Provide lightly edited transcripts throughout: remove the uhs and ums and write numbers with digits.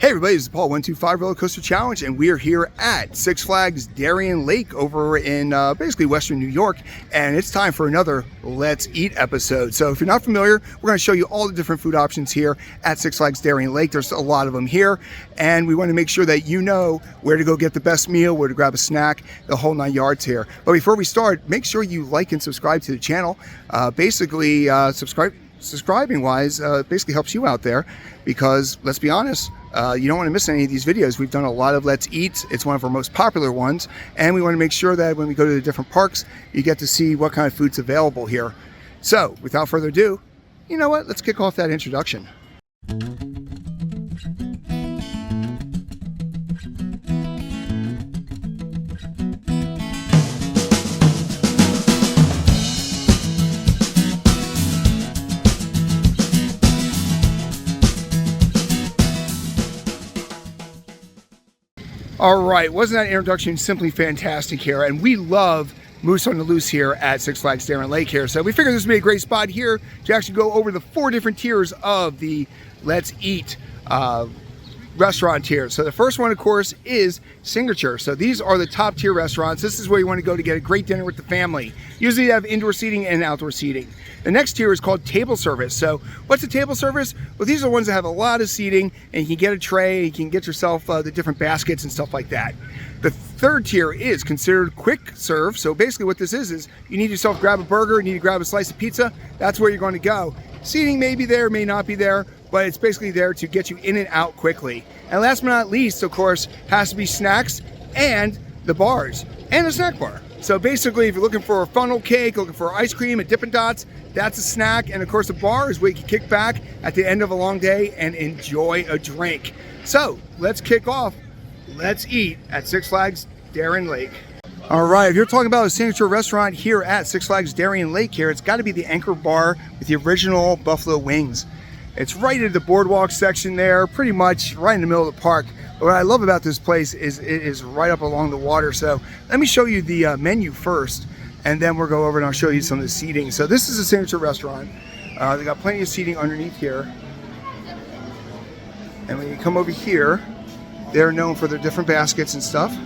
Hey everybody, this is Paul 125 Roller Coaster Challenge, and we are here at Six Flags Darien Lake over in basically Western New York, and it's time for another Let's Eat episode. So if you're not familiar, we're going to show you all the different food options here at Six Flags Darien Lake. There's a lot of them here, and we want to make sure that you know where to go get the best meal, where to grab a snack, the whole 9 yards here. But before we start, make sure you like and subscribe to the channel. Subscribing wise basically helps you out there, because let's be honest, you don't want to miss any of these videos. We've done a lot of Let's Eat. It's one of our most popular ones, and we want to make sure that when we go to the different parks, you get to see what kind of food's available here. So without further ado, you know what, let's kick off that introduction. All right, wasn't that introduction simply fantastic here? And we love Moose on the Loose here at Six Flags Darien Lake here. So we figured this would be a great spot here to actually go over the 4 different tiers of the Let's Eat restaurant tier. So the first one, of course, is Signature. So these are the top tier restaurants. This is where you want to go to get a great dinner with the family. Usually you have indoor seating and outdoor seating. The next tier is called Table Service. So what's a table service? Well, these are the ones that have a lot of seating, and you can get a tray, you can get yourself the different baskets and stuff like that. The third tier is considered quick serve. So basically what this is you need yourself grab a burger, you need to grab a slice of pizza. That's where you're going to go. Seating may be there, may not be there, but it's basically there to get you in and out quickly. And last but not least, of course, has to be snacks and the bars and a snack bar. So basically, if you're looking for a funnel cake, looking for ice cream and Dippin' Dots, that's a snack. And of course, the bar is where you can kick back at the end of a long day and enjoy a drink. So let's kick off Let's Eat at Six Flags Darien Lake. All right, if you're talking about a signature restaurant here at Six Flags Darien Lake here, it's got to be the Anchor Bar with the original buffalo wings. It's right in the boardwalk section there, pretty much right in the middle of the park. But what I love about this place is it is right up along the water. So let me show you the menu first, and then we'll go over and I'll show you some of the seating. So this is a signature restaurant. They got plenty of seating underneath here. And when you come over here, they're known for their different baskets and stuff.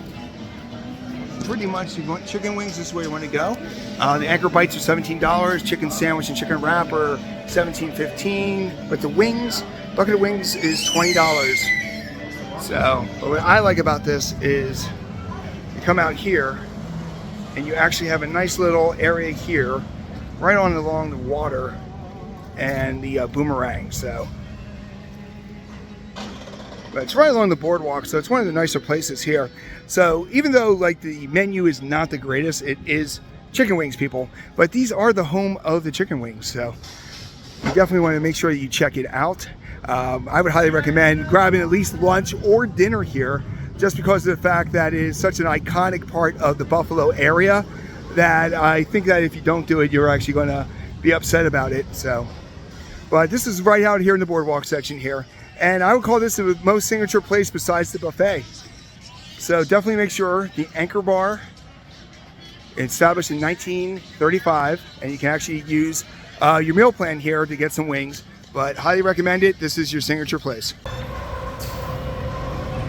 Pretty much, you want chicken wings, this is where you want to go. The Anchor Bites are $17. Chicken sandwich and chicken wrap are $17.15. But the wings, bucket of wings is $20. So, but what I like about this is you come out here and you actually have a nice little area here, right on along the water and the boomerang. So, but it's right along the boardwalk, so it's one of the nicer places here. So even though like the menu is not the greatest, it is chicken wings, people. But these are the home of the chicken wings, so you definitely want to make sure that you check it out. I would highly recommend grabbing at least lunch or dinner here, just because of the fact that it is such an iconic part of the Buffalo area that I think that if you don't do it, you're actually going to be upset about it. So, but this is right out here in the boardwalk section here. And I would call this the most signature place besides the buffet. So definitely make sure the Anchor Bar, established in 1935, and you can actually use your meal plan here to get some wings. But highly recommend it. This is your signature place.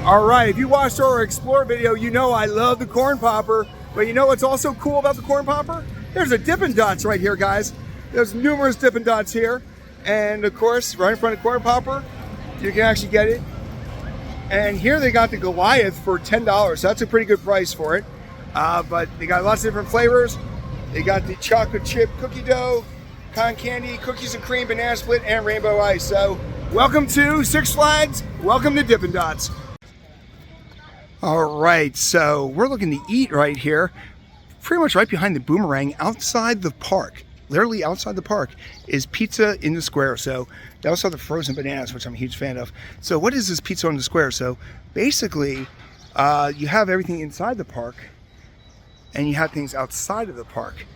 All right, if you watched our Explore video, you know I love the corn popper. But you know what's also cool about the corn popper? There's a Dippin' Dots right here, guys. There's numerous Dippin' Dots here. And of course, right in front of corn popper, you can actually get it. And here they got the Goliath for $10. So that's a pretty good price for it. But they got lots of different flavors. They got the chocolate chip cookie dough, cotton candy, cookies and cream, banana split, and rainbow ice. So welcome to Six Flags. Welcome to Dippin' Dots. All right, so we're looking to eat right here, pretty much right behind the boomerang outside the park. Literally outside the park is Pizza in the Square. So they also have the frozen bananas, which I'm a huge fan of. So what is this Pizza in the Square? So basically, you have everything inside the park, and you have things outside of the park.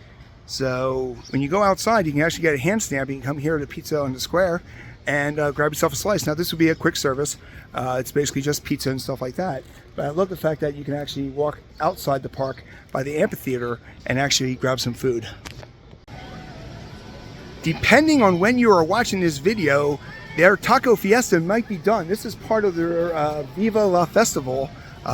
So when you go outside, you can actually get a hand stamp. You can come here to Pizza on the Square and grab yourself a slice. Now this would be a quick service. It's basically just pizza and stuff like that. But I love the fact that you can actually walk outside the park by the amphitheater and actually grab some food. Depending on when you are watching this video, their Taco Fiesta might be done. This is part of their Viva La Festival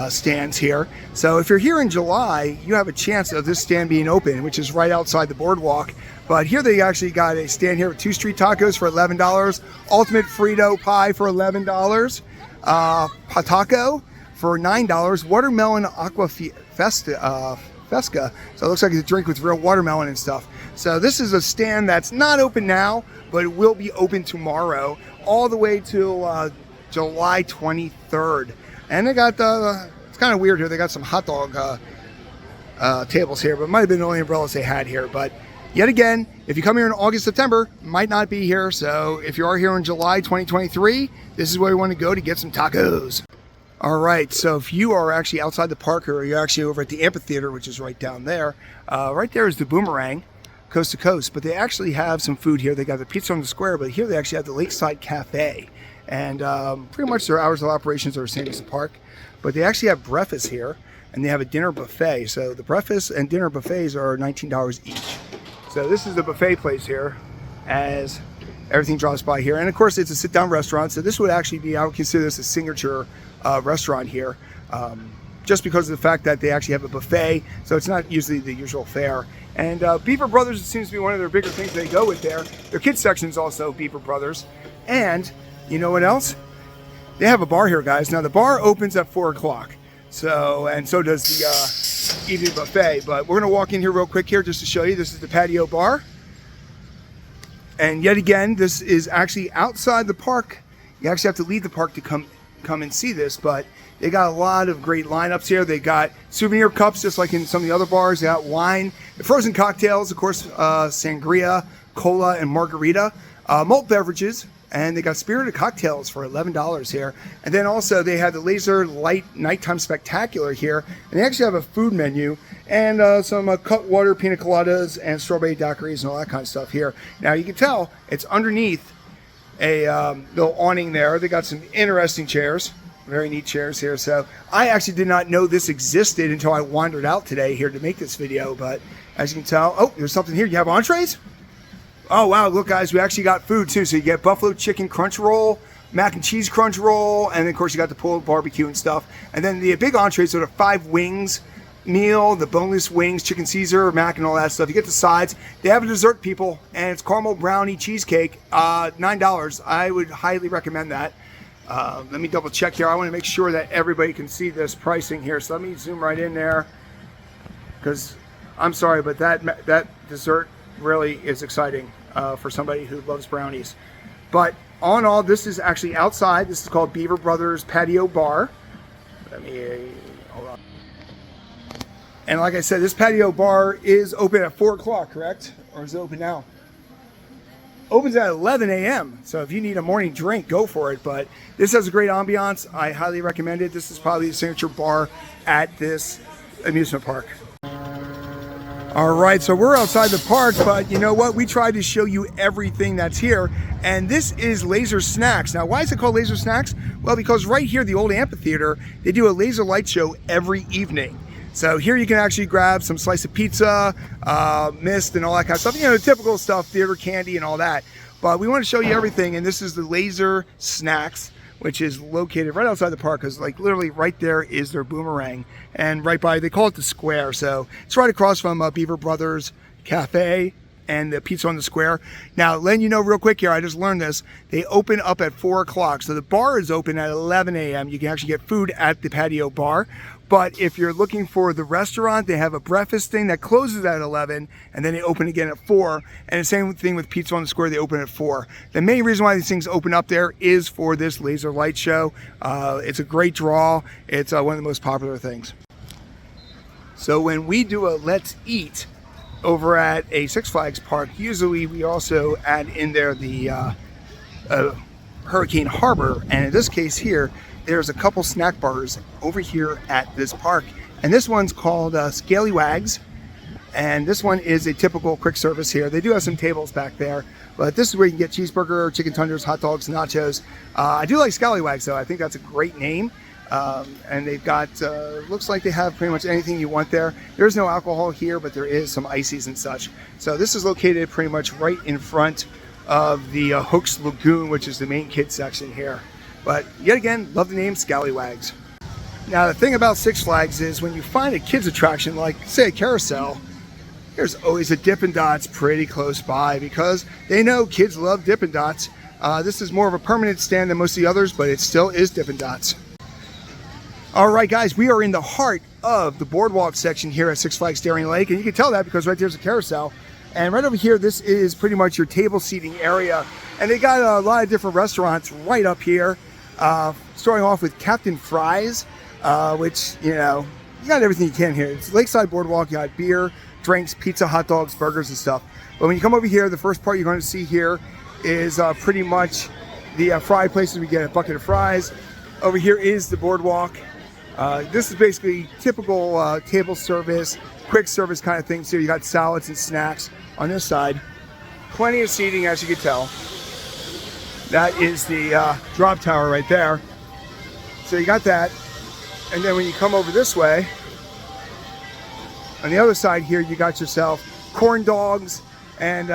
stands here. So if you're here in July, you have a chance of this stand being open, which is right outside the boardwalk. But here they actually got a stand here with 2 street tacos for $11, ultimate Frito pie for $11, Pataco for $9, watermelon aqua fresca. So it looks like it's a drink with real watermelon and stuff. So this is a stand that's not open now, but it will be open tomorrow, all the way till July 23rd. And they got it's kind of weird here. They got some hot dog tables here, but it might have been the only umbrellas they had here. But yet again, if you come here in August, September, might not be here. So if you are here in July 2023, this is where you want to go to get some tacos. All right, so if you are actually outside the park, or you're actually over at the amphitheater, which is right down there, right there is the Boomerang, coast to coast. But they actually have some food here. They got the pizza on the square, but here they actually have the Lakeside Cafe. And pretty much their hours of operations are the same as the park. But they actually have breakfast here, and they have a dinner buffet. So the breakfast and dinner buffets are $19 each. So this is the buffet place here, as everything drops by here. And of course, it's a sit-down restaurant. So this would actually be, I would consider this a signature restaurant here, just because of the fact that they actually have a buffet. So it's not usually the usual fare. And Beaver Brothers, it seems to be one of their bigger things they go with there. Their kids section is also Beaver Brothers. And you know what else? They have a bar here, guys. Now the bar opens at 4 o'clock. So, and so does the evening buffet. But we're gonna walk in here real quick here just to show you. This is the patio bar. And yet again, this is actually outside the park. You actually have to leave the park to come and see this, but they got a lot of great lineups here. They got souvenir cups, just like in some of the other bars. They got wine, frozen cocktails, of course, sangria, cola, and margarita, malt beverages, and they got spirited cocktails for $11 here. And then also they have the Laser Light Nighttime Spectacular here, and they actually have a food menu and some Cutwater pina coladas and strawberry daiquiris and all that kind of stuff here. Now you can tell it's underneath a little awning there. They got some interesting chairs, very neat chairs here. So I actually did not know this existed until I wandered out today here to make this video. But as you can tell, oh, there's something here. You have entrees? Oh wow, look guys, we actually got food too. So you get buffalo chicken crunch roll, mac and cheese crunch roll, and then of course you got the pulled barbecue and stuff. And then the big entrees are the 5 wings meal, the boneless wings, chicken Caesar, mac, and all that stuff. You get the sides. They have a dessert, people, and it's caramel brownie cheesecake, $9. I would highly recommend that. Let me double check here. I want to make sure that everybody can see this pricing here. So let me zoom right in there, because I'm sorry, but that dessert really is exciting for somebody who loves brownies. But all in all, this is actually outside. This is called Beaver Brothers Patio Bar. Let me hold on. And like I said, this patio bar is open at 4 o'clock, correct? Or is it open now? Opens at 11 a.m. So if you need a morning drink, go for it. But this has a great ambiance. I highly recommend it. This is probably the signature bar at this amusement park. All right, so we're outside the park, but you know what? We tried to show you everything that's here. And this is Laser Snacks. Now, why is it called Laser Snacks? Well, because right here, the old amphitheater, they do a laser light show every evening. So here you can actually grab some slice of pizza, mist, and all that kind of stuff. You know, the typical stuff, theater candy and all that. But we want to show you everything, and this is the Laser Snacks, which is located right outside the park, because like literally right there is their Boomerang. And right by, they call it the square. So it's right across from Beaver Brothers Cafe and the pizza on the square. Now, letting you know real quick here, I just learned this. They open up at 4 o'clock. So the bar is open at 11 a.m. You can actually get food at the patio bar. But if you're looking for the restaurant, they have a breakfast thing that closes at 11, and then they open again at 4. And the same thing with Pizza on the Square, they open at 4. The main reason why these things open up there is for this laser light show. It's a great draw. It's one of the most popular things. So when we do a Let's Eat over at a Six Flags park, usually we also add in there the Hurricane Harbor. And in this case here, there's a couple snack bars over here at this park, and this one's called Scallywags, and this one is a typical quick service here. They do have some tables back there, but this is where you can get cheeseburger, chicken tenders, hot dogs, nachos. I do like Scallywags though. I think that's a great name, and they've got looks like they have pretty much anything you want there. There's no alcohol here, but there is some ices and such. So this is located pretty much right in front of the Hooks Lagoon, which is the main kids section here. But yet again, love the name Scallywags. Now the thing about Six Flags is when you find a kids attraction like, say, a carousel, there's always a Dippin' Dots pretty close by because they know kids love Dippin' Dots. This is more of a permanent stand than most of the others, but it still is Dippin' Dots. All right, guys, we are in the heart of the boardwalk section here at Six Flags Darien Lake, and you can tell that because right there's a carousel. And right over here, this is pretty much your table seating area. And they got a lot of different restaurants right up here, starting off with Captain Fries, which, you know, you got everything you can here. It's Lakeside Boardwalk, you got beer, drinks, pizza, hot dogs, burgers, and stuff. But when you come over here, the first part you're going to see here is pretty much the fry places. We get a bucket of fries. Over here is the boardwalk. This is basically typical table service, quick service kind of things here. You got salads and snacks on this side. Plenty of seating, as you can tell. That is the drop tower right there. So you got that. And then when you come over this way, on the other side here, you got yourself corn dogs and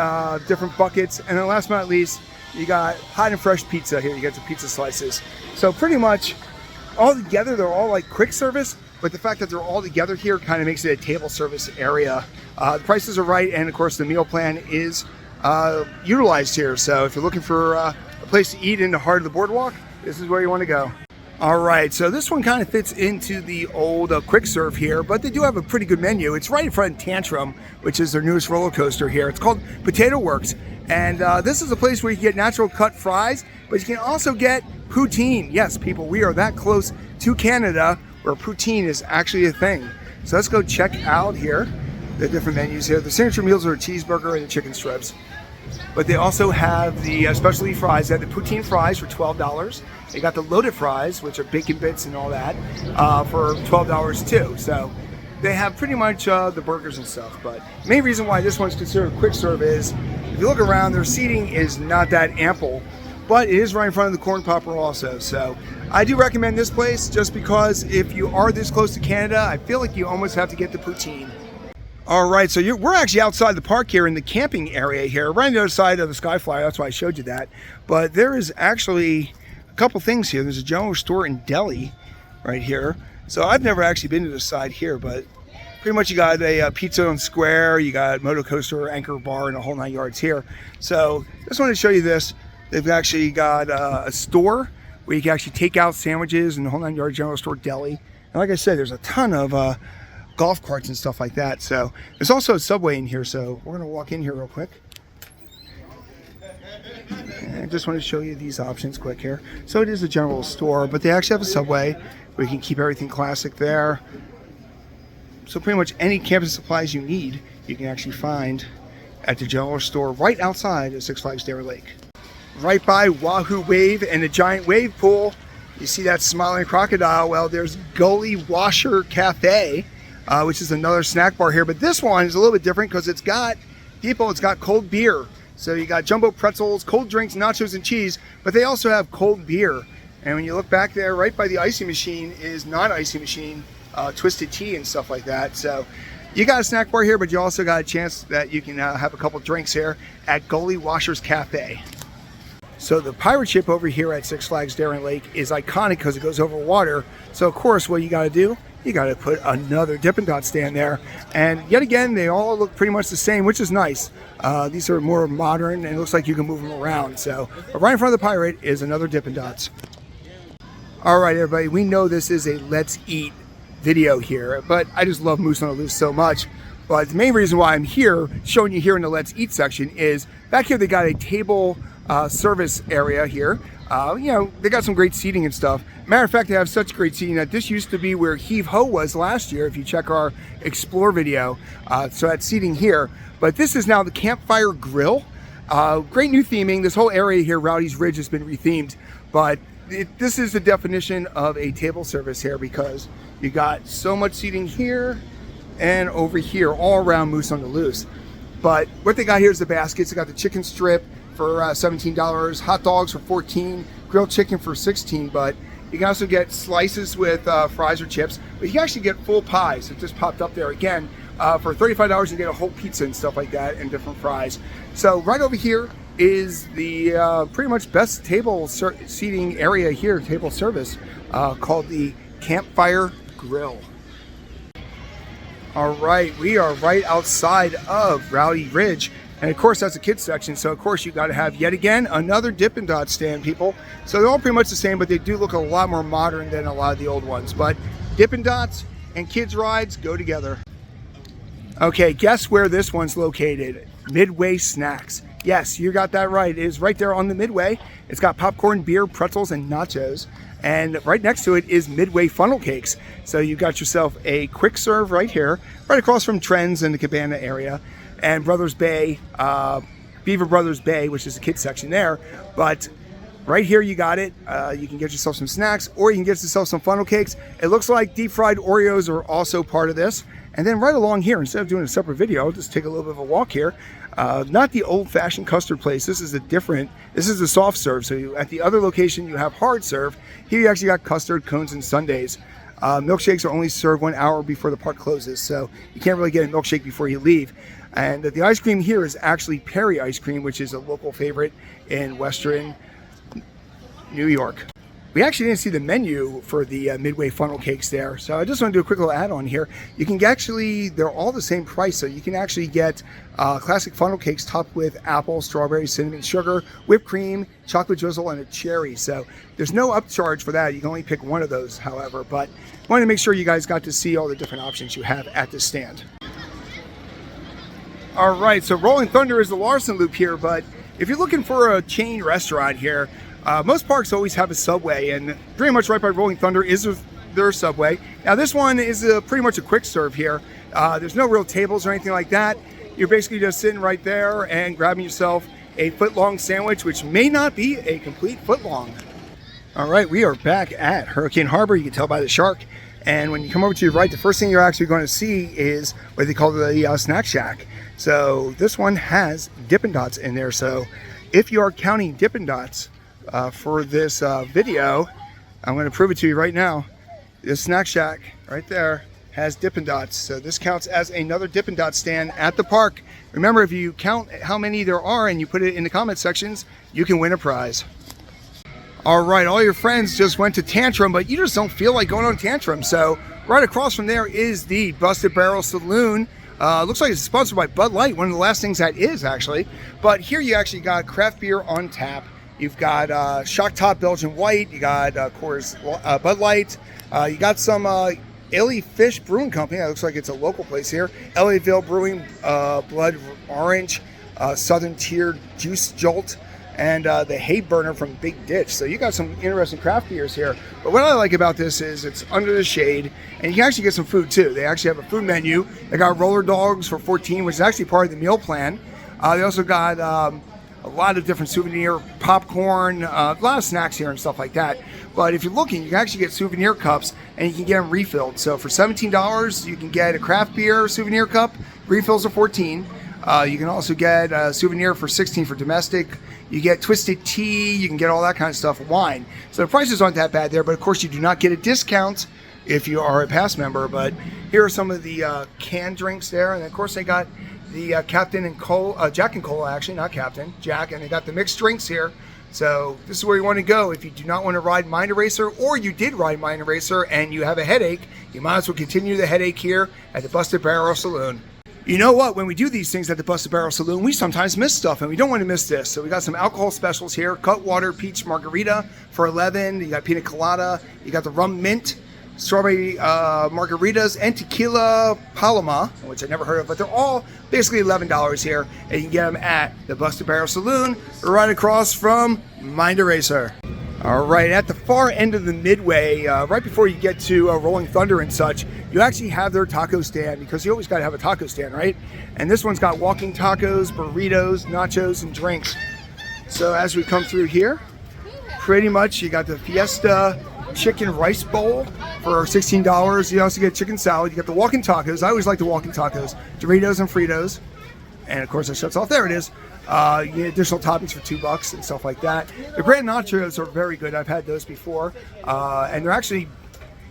different buckets. And then last but not least, you got hot and fresh pizza here. You got the pizza slices. So pretty much all together, they're all like quick service, but the fact that they're all together here kind of makes it a table service area. The prices are right, and of course the meal plan is utilized here. So if you're looking for a place to eat in the heart of the boardwalk, this is where you want to go. All right, so this one kind of fits into the old quick serve here, but they do have a pretty good menu. It's right in front of Tantrum, which is their newest roller coaster here. It's called Potato Works, and this is a place where you can get natural cut fries, but you can also get poutine. Yes, people, we are that close to Canada where poutine is actually a thing. So let's go check out here the different menus here. The signature meals are a cheeseburger and the chicken strips. But they also have the specialty fries. They have the poutine fries for $12. They got the loaded fries, which are bacon bits and all that, for $12 too. So they have pretty much the burgers and stuff. But the main reason why this one's considered quick serve is, if you look around, their seating is not that ample, but it is right in front of the corn popper also. So I do recommend this place just because if you are this close to Canada, I feel like you almost have to get the poutine. All right, so we're actually outside the park here in the camping area here, right on the other side of the Skyflyer. That's why I showed you that. But there is actually a couple things here. There's a general store and deli right here. So I've never actually been to this side here, but pretty much you got a pizza and square, you got moto coaster, anchor bar, and a whole 9 yards here. So just wanted to show you this. They've actually got a store where you can actually take out sandwiches and the whole 9 yard general store deli. And like I said, there's a ton of golf carts and stuff like that. So there's also a Subway in here, so we're gonna walk in here real quick. And I just want to show you these options quick here. So it is a general store, but they actually have a Subway where you can keep everything classic there. So pretty much any camping supplies you need, you can actually find at the general store right outside of Six Flags Darien Lake. Right by Wahoo Wave and the giant wave pool, you see that smiling crocodile. Well, there's Goalie Washer Cafe, which is another snack bar here. But this one is a little bit different because it's got cold beer. So you got jumbo pretzels, cold drinks, nachos, and cheese, but they also have cold beer. And when you look back there, right by the icy machine is non-icy machine, twisted tea and stuff like that. So you got a snack bar here, but you also got a chance that you can have a couple drinks here at Goalie Washer's Cafe. So the pirate ship over here at Six Flags Darien Lake is iconic because it goes over water. So of course, what you got to do, you got to put another Dippin' Dot stand there. And yet again, they all look pretty much the same, which is nice. These are more modern and it looks like you can move them around. So right in front of the pirate is another Dippin' Dots. All right, everybody, we know this is a Let's Eat video here, but I just love Moose on the Loose so much. But the main reason why I'm here, showing you here in the Let's Eat section, is back here they got a table service area here. You know, they got some great seating and stuff. Matter of fact, they have such great seating that this used to be where Heave Ho was last year, if you check our Explore video. So that's seating here. But this is now the Campfire Grill. Great new theming. This whole area here, Rowdy's Ridge, has been rethemed. But this is the definition of a table service here because you got so much seating here and over here, all around Moose on the Loose. But what they got here is the baskets. They got the chicken strip for $17, hot dogs for $14, grilled chicken for $16, but you can also get slices with fries or chips, but you can actually get full pies. It just popped up there again. For $35 you get a whole pizza and stuff like that and different fries. So right over here is the pretty much best table seating area here, table service, called the Campfire Grill. All right, we are right outside of Rowdy Ridge. And of course, that's a kids section. So of course, you got to have yet again another Dippin' Dot stand, people. So they're all pretty much the same, but they do look a lot more modern than a lot of the old ones. But Dippin' Dots and kids rides go together. Okay, guess where this one's located? Midway Snacks. Yes, you got that right. It is right there on the Midway. It's got popcorn, beer, pretzels, and nachos. And right next to it is Midway funnel cakes. So you got yourself a quick serve right here, right across from Trends in the Cabana area. And Brothers Bay, Beaver Brothers Bay, which is the kids section there. But right here you got it. You can get yourself some snacks, or you can get yourself some funnel cakes. It looks like deep fried Oreos are also part of this. And then right along here, instead of doing a separate video, I'll just take a little bit of a walk here. Not the old-fashioned custard place. This is this is the soft serve. So at the other location, you have hard serve. Here you actually got custard, cones, and sundaes. Milkshakes are only served 1 hour before the park closes, so you can't really get a milkshake before you leave. And the ice cream here is actually Perry ice cream, which is a local favorite in Western New York. We actually didn't see the menu for the Midway funnel cakes there, so I just want to do a quick little add-on here. You can actually, they're all the same price, so you can actually get classic funnel cakes topped with apple, strawberry, cinnamon, sugar, whipped cream, chocolate drizzle, and a cherry. So there's no upcharge for that. You can only pick one of those, however, but I wanted to make sure you guys got to see all the different options you have at this stand. All right, so Rolling Thunder is the Larson Loop here, but if you're looking for a chain restaurant here, most parks always have a Subway, and pretty much right by Rolling Thunder is their Subway. Now this one is pretty much a quick serve here. There's no real tables or anything like that. You're basically just sitting right there and grabbing yourself a foot-long sandwich, which may not be a complete foot-long. All right, we are back at Hurricane Harbor. You can tell by the shark. And when you come over to your right, the first thing you're actually going to see is what they call the Snack Shack. So this one has Dippin' Dots in there. So if you are counting Dippin' Dots for this video, I'm going to prove it to you right now. This Snack Shack right there has Dippin' Dots. So this counts as another Dippin' Dot stand at the park. Remember, if you count how many there are and you put it in the comment sections, you can win a prize. All right, all your friends just went to Tantrum, but you just don't feel like going on Tantrum. So right across from there is the Busted Barrel Saloon. Looks like it's sponsored by Bud Light, one of the last things that is actually. But here you actually got craft beer on tap. You've got Shock Top Belgian White. You got, of course, Bud Light. You got some Illy Fish Brewing Company. That looks like it's a local place here. LAville Brewing, Blood Orange, Southern Tier Juice Jolt, and the Hay Burner from Big Ditch. So you got some interesting craft beers here. But what I like about this is it's under the shade, and you can actually get some food too. They actually have a food menu. They got roller dogs for $14, which is actually part of the meal plan. They also got a lot of different souvenir, popcorn, a lot of snacks here and stuff like that. But if you're looking, you can actually get souvenir cups, and you can get them refilled. So for $17, you can get a craft beer souvenir cup. Refills are $14. You can also get a souvenir for $16 for domestic. You get twisted tea. You can get all that kind of stuff, wine. So the prices aren't that bad there, but of course you do not get a discount if you are a pass member. But here are some of the canned drinks there, and of course they got the Captain and Cola, Jack and Cola actually, not Captain, Jack, and they got the mixed drinks here. So this is where you want to go if you do not want to ride Mind Eraser, or you did ride Mind Eraser and you have a headache. You might as well continue the headache here at the Busted Barrel Saloon. You know what? When we do these things at the Busted Barrel Saloon, we sometimes miss stuff, and we don't want to miss this. So we got some alcohol specials here. Cutwater Peach Margarita for $11. You got Pina Colada. You got the Rum Mint, Strawberry Margaritas, and Tequila Paloma, which I never heard of, but they're all basically $11 here. And you can get them at the Busted Barrel Saloon right across from Mind Eraser. All right, at the far end of the Midway, right before you get to Rolling Thunder and such, you actually have their taco stand, because you always got to have a taco stand, right? And this one's got walking tacos, burritos, nachos, and drinks. So as we come through here, pretty much you got the Fiesta chicken rice bowl for $16. You also get chicken salad. You got the walking tacos. I always like the walking tacos. Doritos and Fritos. And of course it shuts off. There it is. You get additional toppings for $2 and stuff like that. The grand nachos are very good. I've had those before. And they're actually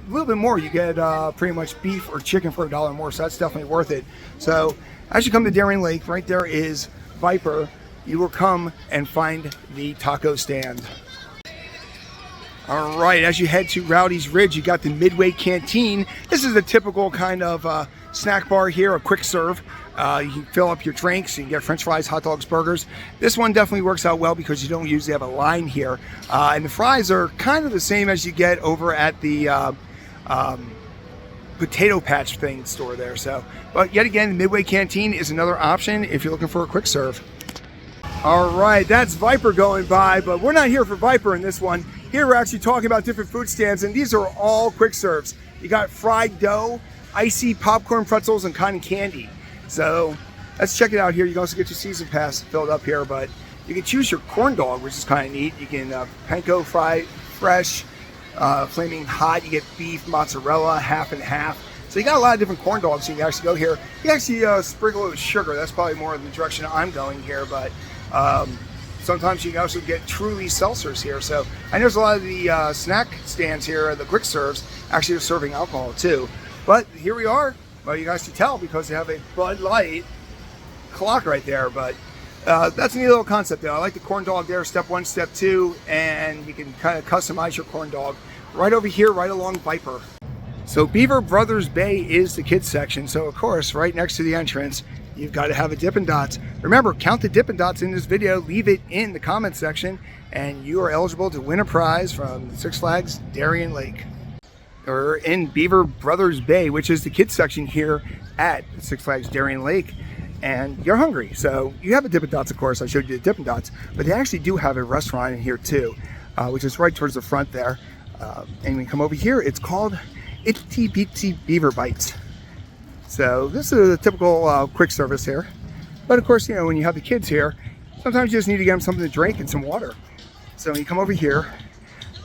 a little bit more. You get pretty much beef or chicken for $1 more. So that's definitely worth it. So as you come to Darien Lake, right there is Viper. you will come and find the taco stand. All right, as you head to Rowdy's Ridge, you got the Midway Canteen. This is a typical kind of snack bar here, a quick serve. You can fill up your drinks, you can get french fries, hot dogs, burgers. This one definitely works out well because you don't usually have a line here. And the fries are kind of the same as you get over at the potato patch thing store there. So, but yet again, the Midway Canteen is another option if you're looking for a quick serve. All right, that's Viper going by, but we're not here for Viper in this one. Here we're actually talking about different food stands, and these are all quick serves. You got fried dough, icy popcorn pretzels, and cotton candy. So let's check it out here. You can also get your season pass filled up here, but you can choose your corn dog, which is kind of neat. You can panko fry fresh, flaming hot. You get beef, mozzarella, half and half. So you got a lot of different corn dogs. You can actually go here. You can actually sprinkle it with sugar. That's probably more in the direction I'm going here, but sometimes you can also get truly seltzers here. So I know there's a lot of the snack stands here, the quick serves, actually are serving alcohol too. But here we are. Well, you guys can tell because they have a Bud Light clock right there. But that's a neat little concept though. I like the corn dog there, step 1, step 2, and you can kind of customize your corn dog right over here, right along Viper. So Beaver Brothers Bay is the kids section. So of course, right next to the entrance, you've got to have a Dippin' Dots. Remember, count the Dippin' Dots in this video, leave it in the comment section, and you are eligible to win a prize from Six Flags Darien Lake. Or in Beaver Brothers Bay, which is the kids section here at Six Flags Darien Lake, and you're hungry. So you have a Dippin' Dots, of course, I showed you the Dippin' Dots, but they actually do have a restaurant in here too, which is right towards the front there. And when you come over here, it's called Itsy Bitsy Beaver Bites. So this is a typical quick service here. But of course, you know, when you have the kids here, sometimes you just need to get them something to drink and some water. So when you come over here,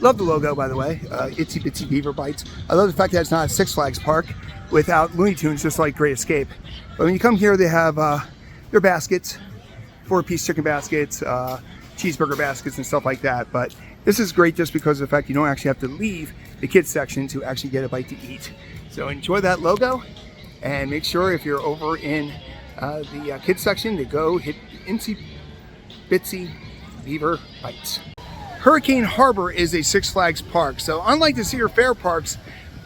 love the logo, by the way, Itsy Bitsy Beaver Bites. I love the fact that it's not a Six Flags park without Looney Tunes, just like Great Escape. But when you come here, they have their baskets, 4-piece chicken baskets, cheeseburger baskets and stuff like that. But this is great just because of the fact you don't actually have to leave the kids section to actually get a bite to eat. So enjoy that logo. And make sure if you're over in the kids section to go hit Itsy Bitsy Beaver Bites. Hurricane Harbor is a Six Flags park. So unlike the Cedar Fair parks,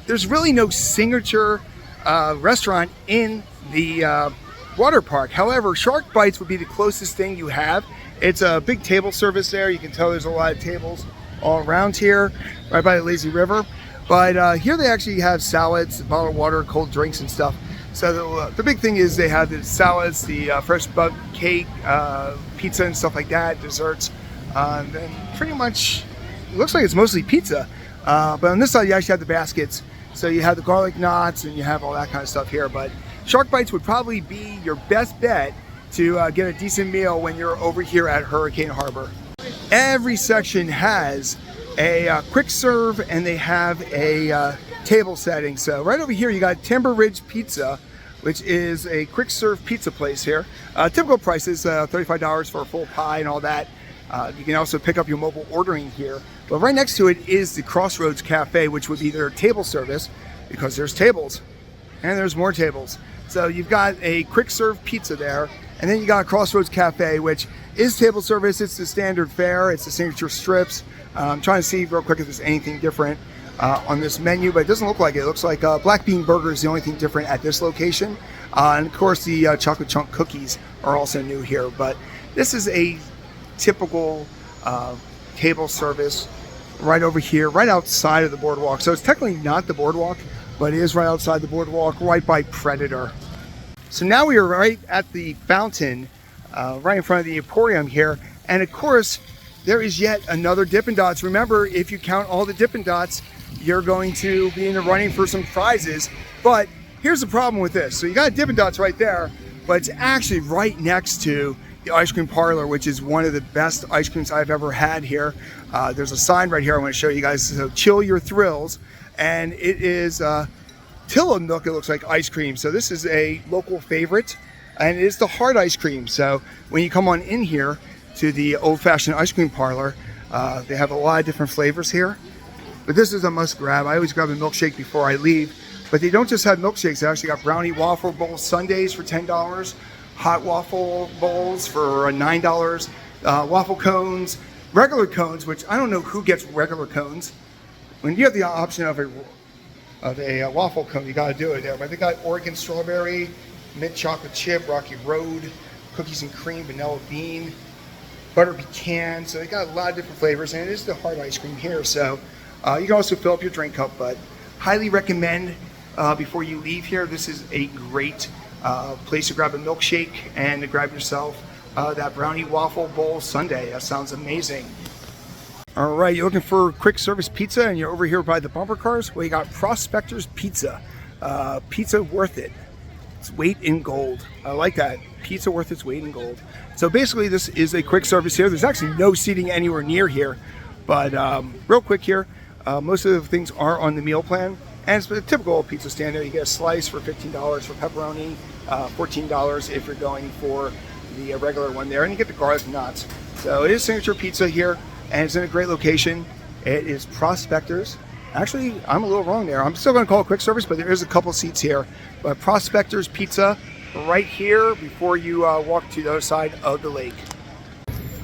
there's really no signature restaurant in the water park. However, Shark Bites would be the closest thing you have. It's a big table service there. You can tell there's a lot of tables all around here, right by the lazy river. But here they actually have salads, bottled water, cold drinks and stuff. So the big thing is they have the salads, the fresh bug cake, pizza and stuff like that, desserts. And pretty much, it looks like it's mostly pizza. But on this side, you actually have the baskets. So you have the garlic knots and you have all that kind of stuff here. But Shark Bites would probably be your best bet to get a decent meal when you're over here at Hurricane Harbor. Every section has a quick serve and they have a table setting. So right over here you got Timber Ridge Pizza, which is a quick serve pizza place here. Typical prices, $35 for a full pie and all that. You can also pick up your mobile ordering here. But right next to it is the Crossroads Cafe, which would be their table service because there's tables and there's more tables. So you've got a quick serve pizza there, and then you got Crossroads Cafe, which is table service. It's the standard fare. It's the signature strips. I'm trying to see real quick if there's anything different on this menu, but it doesn't look like it. It looks like black bean burger is the only thing different at this location. And of course the chocolate chunk cookies are also new here, but this is a typical table service right over here, right outside of the boardwalk. So it's technically not the boardwalk, but it is right outside the boardwalk, right by Predator. So now we are right at the fountain, right in front of the Emporium here. And of course, there is yet another Dippin' Dots. Remember, if you count all the Dippin' Dots, you're going to be in the running for some prizes. But here's the problem with this. So you got Dippin' Dots right there, but it's actually right next to the ice cream parlor, which is one of the best ice creams I've ever had here. There's a sign right here I want to show you guys. So chill your thrills. And it is Tillamook, it looks like, ice cream. So this is a local favorite, and it is the hard ice cream. So when you come on in here to the old-fashioned ice cream parlor, they have a lot of different flavors here. But this is a must grab. I always grab a milkshake before I leave. But they don't just have milkshakes. They actually got brownie waffle bowl sundaes for $10. hot waffle bowls for $9, waffle cones, regular cones, which I don't know who gets regular cones. When you have the option of a waffle cone, you got to do it there. But they got Oregon strawberry, mint chocolate chip, Rocky Road, cookies and cream, vanilla bean, butter pecan. So they got a lot of different flavors, and it is the hard ice cream here. So you can also fill up your drink cup, but highly recommend before you leave here. This is a great place to grab a milkshake and to grab yourself that brownie waffle bowl sundae. That sounds amazing. All right, you're looking for quick service pizza and you're over here by the bumper cars? Well, you got Prospector's Pizza. Pizza worth it. It's weight in gold. I like that. Pizza worth its weight in gold. So basically this is a quick service here. There's actually no seating anywhere near here. But real quick here, most of the things are on the meal plan. And it's a typical pizza stand there. You get a slice for $15 for pepperoni, $14 if you're going for the regular one there. And you get the garlic nuts. So it is signature pizza here. And it's in a great location. It is Prospector's. Actually, I'm a little wrong there. I'm still going to call it quick service, but there is a couple seats here. But Prospector's Pizza right here before you walk to the other side of the lake.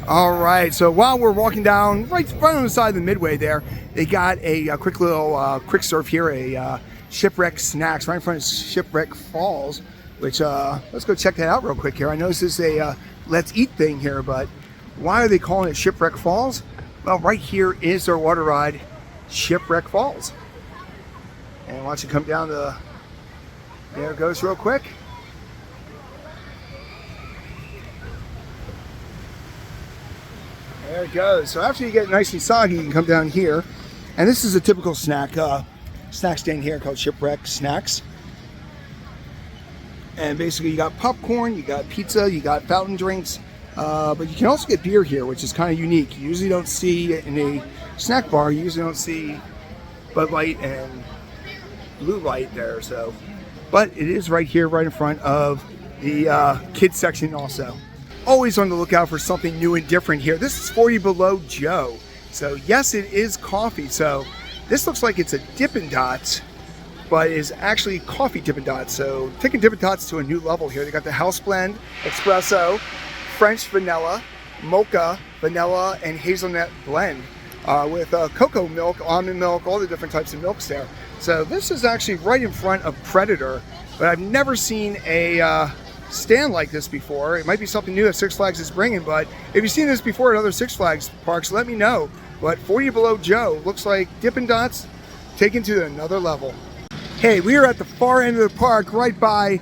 All right, so while we're walking down right on the side of the Midway there, they got a quick little quick serve here, a Shipwreck Snacks right in front of Shipwreck Falls, which let's go check that out real quick here. I know this is a Let's Eat thing here, but why are they calling it Shipwreck Falls? Well, right here is their water ride, Shipwreck Falls. And watch it come down the, there it goes real quick. There it goes. So after you get it nice and soggy, you can come down here. And this is a typical snack stand here called Shipwreck Snacks. And basically you got popcorn, you got pizza, you got fountain drinks. But you can also get beer here, which is kind of unique. You usually don't see in a snack bar, you usually don't see Bud Light and Blue Light there. So, but it is right here, right in front of the kids section also. Always on the lookout for something new and different here. This is 40 Below Joe. So yes, it is coffee. So this looks like it's a Dippin' Dots, but is actually coffee Dippin' Dots. So taking Dippin' Dots to a new level here. They got the house blend, espresso, French vanilla, mocha, vanilla, and hazelnut blend with cocoa milk, almond milk, all the different types of milks there. So this is actually right in front of Predator, but I've never seen a stand like this before. It might be something new that Six Flags is bringing, but if you've seen this before at other Six Flags parks, let me know. But 40 Below Joe looks like Dippin' Dots taken to another level. Hey, we are at the far end of the park, right by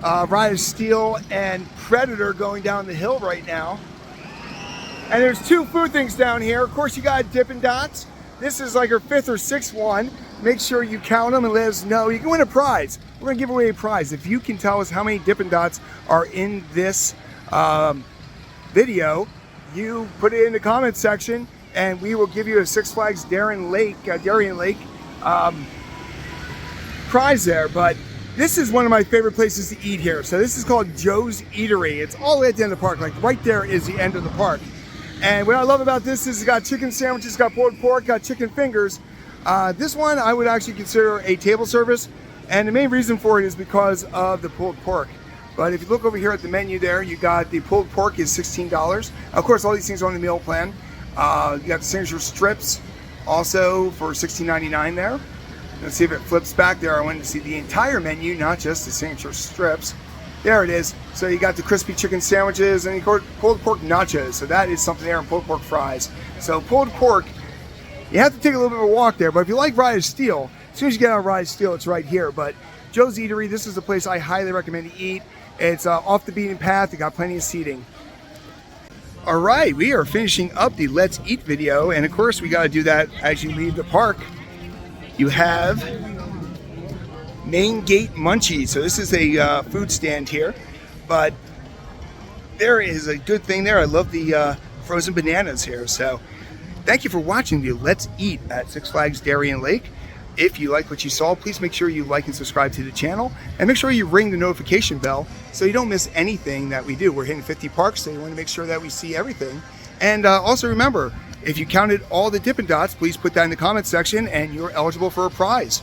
Ride of Steel and Predator going down the hill right now. And there's two food things down here. Of course, you got Dippin' Dots. This is like our 5th or 6th one. Make sure you count them and let us know. You can win a prize. We're gonna give away a prize. If you can tell us how many Dippin' Dots are in this video, you put it in the comment section and we will give you a Six Flags Darien Lake prize there. But this is one of my favorite places to eat here. So this is called Joe's Eatery. It's all the way at the end of the park. Like right there is the end of the park. And what I love about this is it's got chicken sandwiches, got pulled pork, got chicken fingers. This one I would actually consider a table service. And the main reason for it is because of the pulled pork. But if you look over here at the menu there, you got the pulled pork is $16. Of course, all these things are on the meal plan. You got the signature strips also for $16.99 there. Let's see if it flips back there. I wanted to see the entire menu, not just the signature strips. There it is. So you got the crispy chicken sandwiches and you got pulled pork nachos. So that is something there, and pulled pork fries. So pulled pork, you have to take a little bit of a walk there. But if you like Ride of Steel, as soon as you get on Ride of Steel, it's right here. But Joe's Eatery, this is a place I highly recommend to eat. It's off the beaten path. You got plenty of seating. All right, we are finishing up the Let's Eat video. And of course, we got to do that as you leave the park. You have Main Gate Munchie. So this is a food stand here, but there is a good thing there. I love the frozen bananas here. So thank you for watching the Let's Eat at Six Flags Darien Lake. If you like what you saw, please make sure you like and subscribe to the channel, and make sure you ring the notification bell so you don't miss anything that we do. We're hitting 50 parks, so you want to make sure that we see everything. And also remember, if you counted all the Dippin' Dots, please put that in the comment section and you're eligible for a prize.